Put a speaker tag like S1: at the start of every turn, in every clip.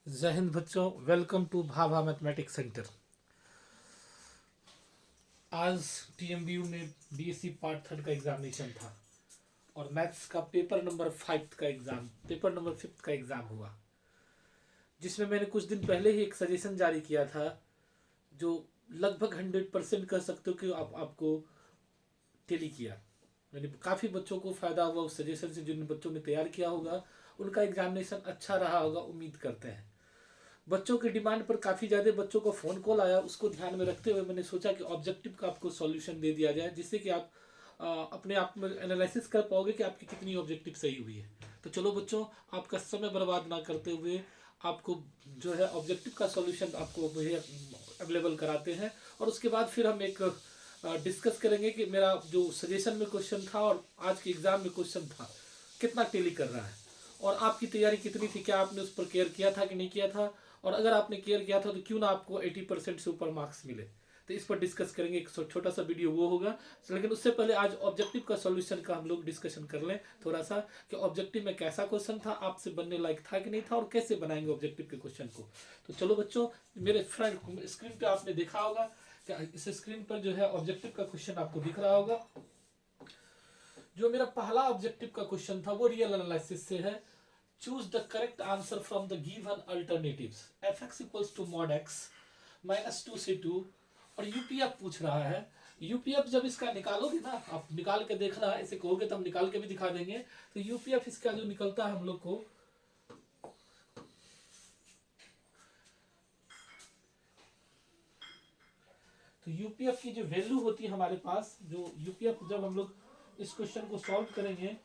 S1: जय हिंद बच्चों, welcome to Bhabha mathematics centre. आज टीएमबीयू में बीएससी पार्ट थर्ड का एग्जामिनेशन था और मैथ्स का पेपर नंबर 5 का एग्जाम, पेपर नंबर 5 का एग्जाम हुआ, जिसमें मैंने कुछ दिन पहले ही एक सजेशन जारी किया था जो लगभग 100% कह सकते हो कि आपको टेली किया। यानी काफ़ी बच्चों को फ़ायदा हुआ उस सजेशन से। जिन बच्चों ने तैयार किया होगा उनका एग्जामिनेशन अच्छा रहा होगा, उम्मीद करते हैं। बच्चों की डिमांड पर काफ़ी ज़्यादा बच्चों को फ़ोन कॉल आया, उसको ध्यान में रखते हुए मैंने सोचा कि ऑब्जेक्टिव का आपको सॉल्यूशन दे दिया जाए, जिससे कि आप अपने आप में एनालिसिस कर पाओगे कि आपकी कितनी ऑब्जेक्टिव सही हुई है। तो चलो बच्चों, आपका समय बर्बाद ना करते हुए आपको जो है ऑब्जेक्टिव का सॉल्यूशन आपको अवेलेबल कराते हैं, और उसके बाद फिर हम एक डिस्कस करेंगे कि मेरा जो सजेशन में क्वेश्चन था और आज के एग्ज़ाम में क्वेश्चन था कितना टेली कर रहा है, और आपकी तैयारी कितनी थी, क्या आपने उस पर केयर किया था कि नहीं किया था, और अगर आपने केयर किया था तो क्यों ना आपको 80% से ऊपर मार्क्स मिले। तो इस पर डिस्कस करेंगे, एक छोटा सा वीडियो वो होगा। लेकिन उससे पहले आज ऑब्जेक्टिव का सॉल्यूशन का हम लोग डिस्कशन कर लें थोड़ा सा, कि ऑब्जेक्टिव में कैसा क्वेश्चन था, आपसे बनने लायक था कि नहीं था, और कैसे बनाएंगे ऑब्जेक्टिव के क्वेश्चन को। तो चलो बच्चों, मेरे फ्रंट स्क्रीन पे आपने देखा होगा कि इस स्क्रीन पर जो है ऑब्जेक्टिव का क्वेश्चन आपको दिख रहा होगा। जो मेरा पहला ऑब्जेक्टिव का क्वेश्चन था वो रियल एनालिसिस से है। Choose the correct answer from the given alternatives fx equals to mod x -2 से 2, और यूपीएफ पूछ रहा है। यूपीएफ जब इसका निकालोगे ना, आप निकाल के देखना, ऐसे कहोगे तो हम निकाल के भी दिखा देंगे। तो यूपीएफ इसका जो निकलता है हम लोग को, तो यूपीएफ की जो वैल्यू होती है हमारे पास, जो यूपीएफ जब हम लोग इस क्वेश्चन को सॉल्व करेंगे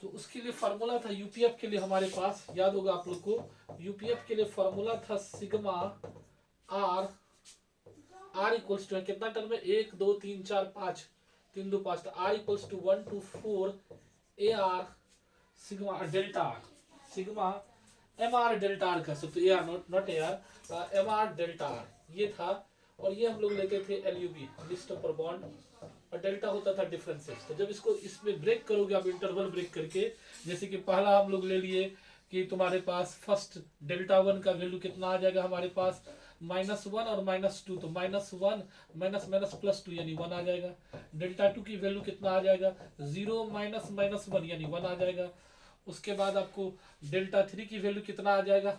S1: तो उसके लिए फार्मूला था यूपीएफ के लिए हमारे पास, याद होगा आप लोग को। यूपीएफ के लिए फार्मूला था sigma r, r equals to कितना टर्म है, 1 2 3 4 5, 3 2 5, तो r equals to 1 2 4 a r sigma delta r, sigma m r delta r कह सकते, a r not a r, m r delta r ये था। और ये हम लोग लेते थे एलयूबी, लिस्ट ऑफ बॉन्ड, और डेल्टा होता था डिफरेंसेस। तो जब इसको इसमें ब्रेक करोगे आप, इंटरवल ब्रेक करके, जैसे कि पहला हम लोग ले लिए कि तुम्हारे पास फर्स्ट डेल्टा वन का वैल्यू कितना आ जाएगा हमारे पास, -1 और -2, तो -1 माइनस माइनस +2 यानी 1 आ जाएगा। डेल्टा टू की वैल्यू कितना आ जाएगा, 0 -1 यानी 1 आ जाएगा। उसके बाद आपको डेल्टा थ्री की वैल्यू कितना आ जाएगा,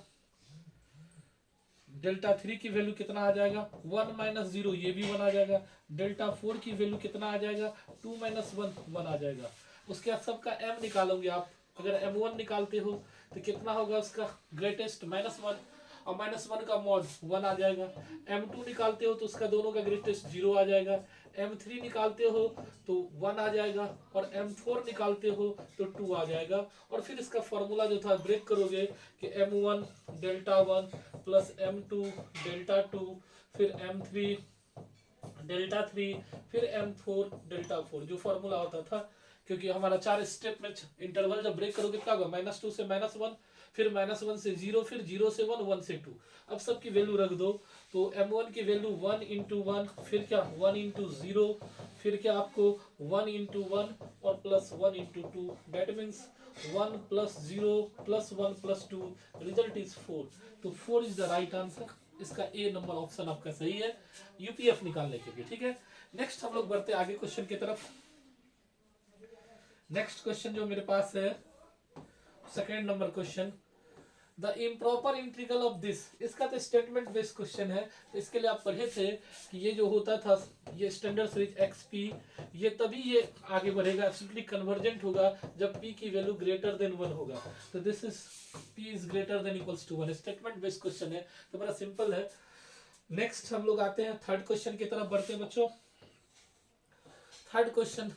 S1: डेल्टा थ्री की वैल्यू कितना आ जाएगा, 1 -0 ये भी 1 आ जाएगा। डेल्टा फोर की वैल्यू कितना आ जाएगा, 2 -1 1 आ जाएगा। उसके बाद सबका एम निकालोगे आप, अगर m1 निकालते हो तो कितना होगा उसका ग्रेटेस्ट, -1, और -1 का मॉड 1 आ जाएगा। m2 निकालते हो तो उसका दोनों का ग्रेटेस्ट 0 आ जाएगा। m3 निकालते हो तो 1 आ जाएगा, और m4 निकालते हो तो 2 आ जाएगा। और फिर इसका फॉर्मूला जो था ब्रेक करोगे कि m1 delta 1 plus m2 delta 2, फिर m3 डेल्टा 3, फिर m4 डेल्टा 4, जो फॉर्मूला होता था। क्योंकि हमारा 4 स्टेप में इंटरवल जब ब्रेक करोगे क्या होगा, -2 से -1, फिर -1 से 0, फिर 0 से 1, 1 से 2। अब सबकी वैल्यू रख दो, तो m1 की वैल्यू 1 × 1, फिर क्या 1 × 0, फिर क्या आपको 1 × 1 और +1 × 2, दैट मीन्स 1 + 0 + 1 + 2, रिजल्ट इज 4। तो 4 इज द राइट आंसर। इसका ए नंबर ऑप्शन आपका सही है यूपीएफ निकालने के लिए। ठीक है, नेक्स्ट हम लोग बढ़ते आगे क्वेश्चन की तरफ। नेक्स्ट क्वेश्चन जो मेरे पास है, second number question, the improper integral of this, इसका तो स्टेटमेंट बेस्ड क्वेश्चन है। तो इसके लिए आप पढ़े थे कि ये जो होता था, ये स्टैंडर्ड सीरीज XP, ये तभी ये आगे बढ़ेगा, एब्सोल्युटली कन्वर्जेंट होगा जब p की वैल्यू ग्रेटर देन 1 होगा। तो this is p is greater than equals to 1, statement based question है, तो बड़ा सिंपल है। नेक्स्ट हम लोग आते हैं थर्ड क्वेश्चन की तरफ बढ़ते हैं बच्चों। थर्ड क्वेश्चन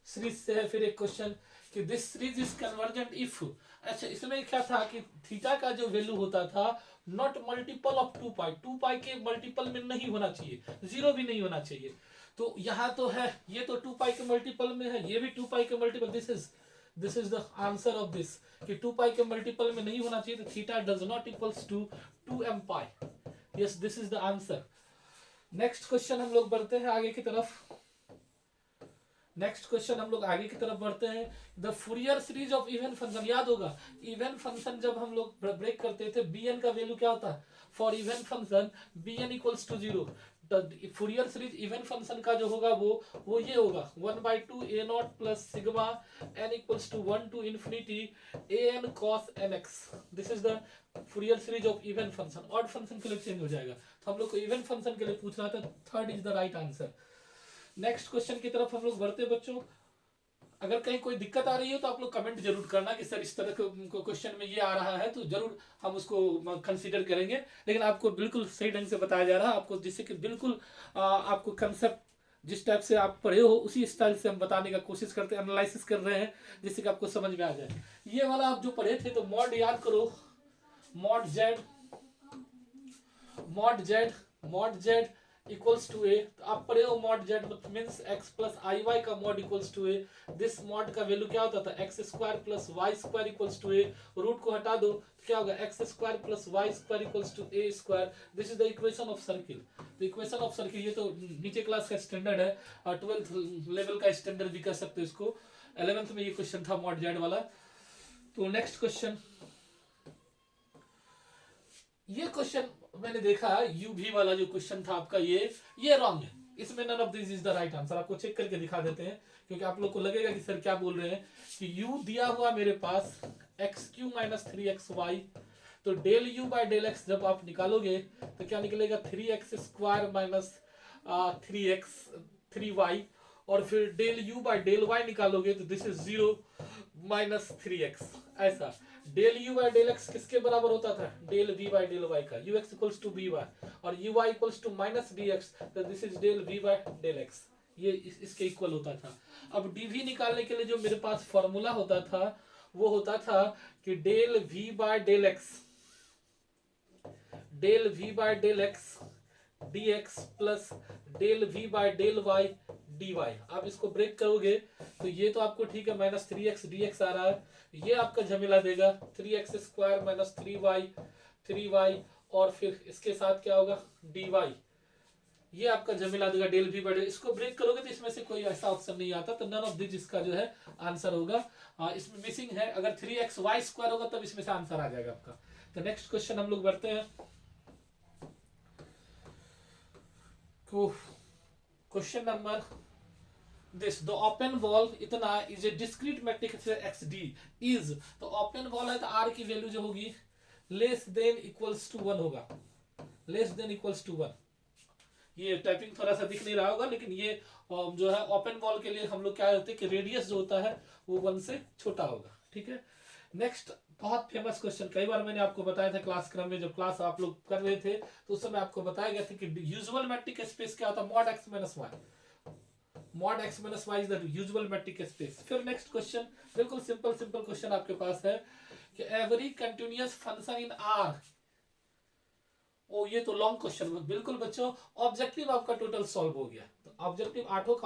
S1: सीरीज से है, फिर एक क्वेश्चन कि this series is convergent if, अच्छा इसमें क्या था कि थीटा का जो वैल्यू होता था नॉट मल्टीपल ऑफ 2 पाई, 2 पाई के मल्टीपल में नहीं होना चाहिए, 0 भी नहीं होना चाहिए। तो यहाँ तो है, ये तो 2 पाई के मल्टीपल में है, ये भी 2 पाई के multiple, this is the answer of this, कि 2 पाई के मल्टीपल में नहीं होना चाहिए। तो theta does not equals to 2m pi, yes this is the answer. Next question हम लोग बढ़ते हैं आगे की तरफ। नेक्स्ट क्वेश्चन हम लोग आगे की तरफ बढ़ते हैं। The Fourier series of even function, याद होगा इवन फंक्शन जब हम लोग ब्रेक करते थे बी एन का वैल्यू क्या होता है for even function, b n equals to zero. Fourier series even function का जो होगा वो ये होगा 1/2 a naught plus sigma n equals to 1 to infinity a n cos n x. This is the Fourier series of even function. Odd function के लिए change हो जाएगा, तो हम लोग को इवन फंक्शन के लिए पूछ रहा था, third is the right answer. Next question की तरफ हम लोग बढ़ते हैं बच्चों। अगर कहीं कोई दिक्कत आ रही है तो आप लोग कमेंट जरूर करना कि सर इस तरह के क्वेश्चन में ये आ रहा है, तो जरूर हम उसको कंसीडर करेंगे। लेकिन आपको बिल्कुल सही ढंग से बताया जा रहा है आपको, जिससे कि बिल्कुल आपको कंसेप्ट जिस टाइप से आप पढ़े हो उसी स्टाइल से हम बताने का कोशिश करते हैं, एनालिसिस कर रहे हैं, जिससे कि आपको समझ में आ जाए। ये वाला आप जो पढ़े थे तो मॉड याद करो, mod z, mod z, mod z equals to a. तो आप पढ़े हो mod z means x plus i y का mod equals to a. This mod का वैल्यू क्या होता था x square plus y square equals to a. Root को हटा दो तो क्या होगा x square plus y square equals to a square. This is the equation of circle. तो इक्वेशन ऑफ सर्किल ये तो नीचे क्लास का स्टैंडर्ड है और 12th लेवल का स्टैंडर्ड भी कर सकते हो इसको। 11th में ये क्वेश्चन था मॉड जेड वाला। तो नेक्स्ट क्वेश्चन, ये क्वेश्चन मैंने देखा यू भी वाला जो क्वेश्चन था आपका ये रॉन्ग है, इसमें none of this is the right answer. आपको चेक करके दिखा देते हैं क्योंकि आप लोग को लगेगा कि सर क्या बोल रहे हैं कि u दिया हुआ मेरे पास एक्स क्यू माइनस 3xy, तो del u by del x जब आप निकालोगे तो क्या निकलेगा 3x स्क्वायर माइनस 3y, और फिर del u by del y निकालोगे तो दिस इज 0 माइनस 3x। ऐसा del u by del x किसके बराबर होता था del v by del y का, ux इक्वल्स टू by और uy equals to minus dx, तो this is del v by del x, ये इसके इक्वल होता था। अब dv निकालने के लिए जो मेरे पास फॉर्मूला होता था वो होता था कि del v by del x, del v by del x dx plus del v by del y dy। आप इसको ब्रेक करोगे तो ये तो आपको ठीक है माइनस 3x dx आ रहा है, ये आपका झमेला देगा 3x स्क्वायर माइनस 3y और फिर इसके साथ क्या होगा dy, ये आपका झमेला देगा डेल v बाय। इसको ब्रेक करोगे तो इसमें से कोई ऐसा ऑप्शन नहीं आता, तो नन ऑफ दिस इसका जो है आंसर होगा। इसमें मिसिंग है, अगर 3xy स्क्वायर होगा तब इसमें से आंसर आ जाएगा आपका। तो नेक्स्ट क्वेश्चन हम लोग बढ़ते हैं। Question number this, the open ball इतना is a discrete matrix x d is, तो ओपन वॉल है तो आर की वैल्यू जो होगी लेस देन इक्वल्स टू 1 होगा, लेस देन इक्वल्स टू 1। ये टाइपिंग थोड़ा सा दिख नहीं रहा होगा, लेकिन ये जो है ओपन वॉल के लिए हम लोग क्या होते हैं कि रेडियस जो होता है वो 1 से छोटा होगा, ठीक है। नेक्स्ट बहुत फेमस क्वेश्चन, कई बार मैंने आपको बताया था क्लास क्रम में, जब क्लास आप लोग कर रहे थे तो उस समय आपको बताया गया था कि यूजुअल मैट्रिक स्पेस क्या होता है mod x minus y, mod x minus y is the usual metric space. फिर नेक्स्ट क्वेश्चन बिल्कुल सिंपल क्वेश्चन आपके पास है कि every continuous function in R, ओ ये तो लॉन्ग क्वेश्चन बिल्कुल बच्चों। ऑब्जेक्टिव आपका टोटल सॉल्व हो गया, तो ऑब्जेक्टिव आठों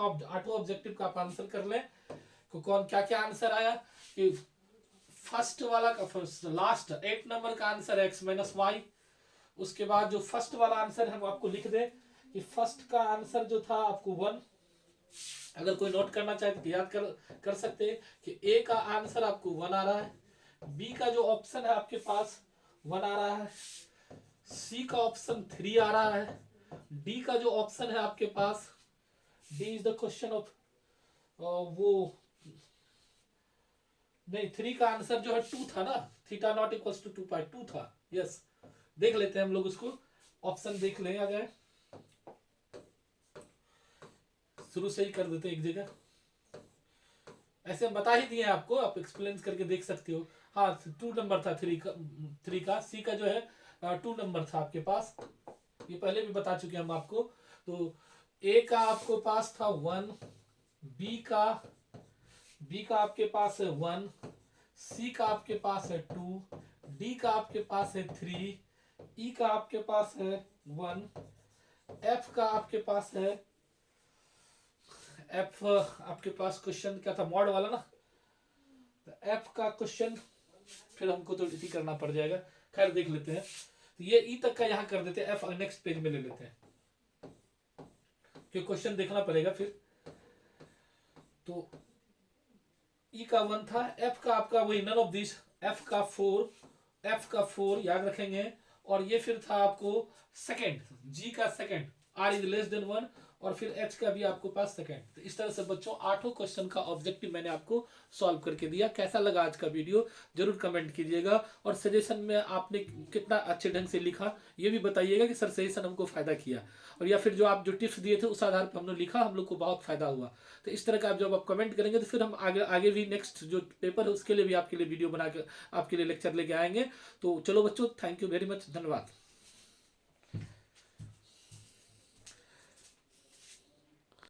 S1: ऑब्जेक्टिव का आप आंसर कर ले। तो कौन क्या क्या आंसर आया कि फर्स्ट वाला का फर्स्ट लास्ट 8 नंबर का आंसर है एक्स माइनस वाई। उसके बाद जो फर्स्ट वाला आंसर है हम आपको लिख दे कि फर्स्ट का आंसर जो था आपको 1, अगर कोई नोट करना चाहे तो याद कर सकते हैं कि ए का आंसर आपको 1 आ रहा है, बी का जो ऑप्शन है आपके पास 1 आ रहा है, सी का ऑप्शन 3 आ रहा है, डी का जो ऑप्शन है आपके पास, D is the question of वो नहीं 3 का आंसर जो है 2 था ना, थीटा नॉट इक्वल्स टू 2 था, यस। देख लेते हैं हम लोग उसको, ऑप्शन देख लें अगर शुरू से ही कर देते हैं एक जगह, ऐसे हम बता ही दिए आपको, आप एक्सप्लेन करके देख सकते हो। हाँ 2 नंबर था 3 का, सी का जो है 2 नंबर था आपके पास, ये पहले भी बता चुके हम आपको। तो ए का आपको पास था 1, बी का आपके पास है 1, सी का आपके पास है 2, डी का आपके पास है 3, ई का आपके पास है 1, एफ का आपके पास है, एफ आपके पास क्वेश्चन क्या था मॉड वाला ना, तो एफ का क्वेश्चन फिर हमको तो इसी करना पड़ जाएगा, खैर देख लेते हैं। तो ये ई तक का यहाँ कर देते हैं, एफ नेक्स्ट पेज में ले लेते हैं। कि क्वेश्चन देखना पड़ेगा फिर। तो ई का 1 था, एफ का आपका वही नन ऑफ दिस, एफ का 4, एफ का 4 याद रखेंगे। और ये फिर था आपको सेकंड, जी का second, r is less than 1, और फिर एच का भी आपको पास सेकंड। तो इस तरह से बच्चों 8 क्वेश्चन का ऑब्जेक्टिव मैंने आपको सॉल्व करके दिया। कैसा लगा आज का वीडियो जरूर कमेंट कीजिएगा, और सजेशन में आपने कितना अच्छे ढंग से लिखा ये भी बताइएगा कि सर सजेशन हमको फायदा किया, और या फिर जो आप जो टिप्स दिए थे उस आधार पर हमने लिखा, हम लोग को बहुत फायदा हुआ। तो इस तरह का जब आप कमेंट करेंगे तो फिर हम आगे आगे भी नेक्स्ट जो पेपर है उसके लिए भी आपके लिए वीडियो बना कर आपके लिए लेक्चर लेके आएंगे। तो चलो बच्चों, थैंक यू वेरी मच, धन्यवाद।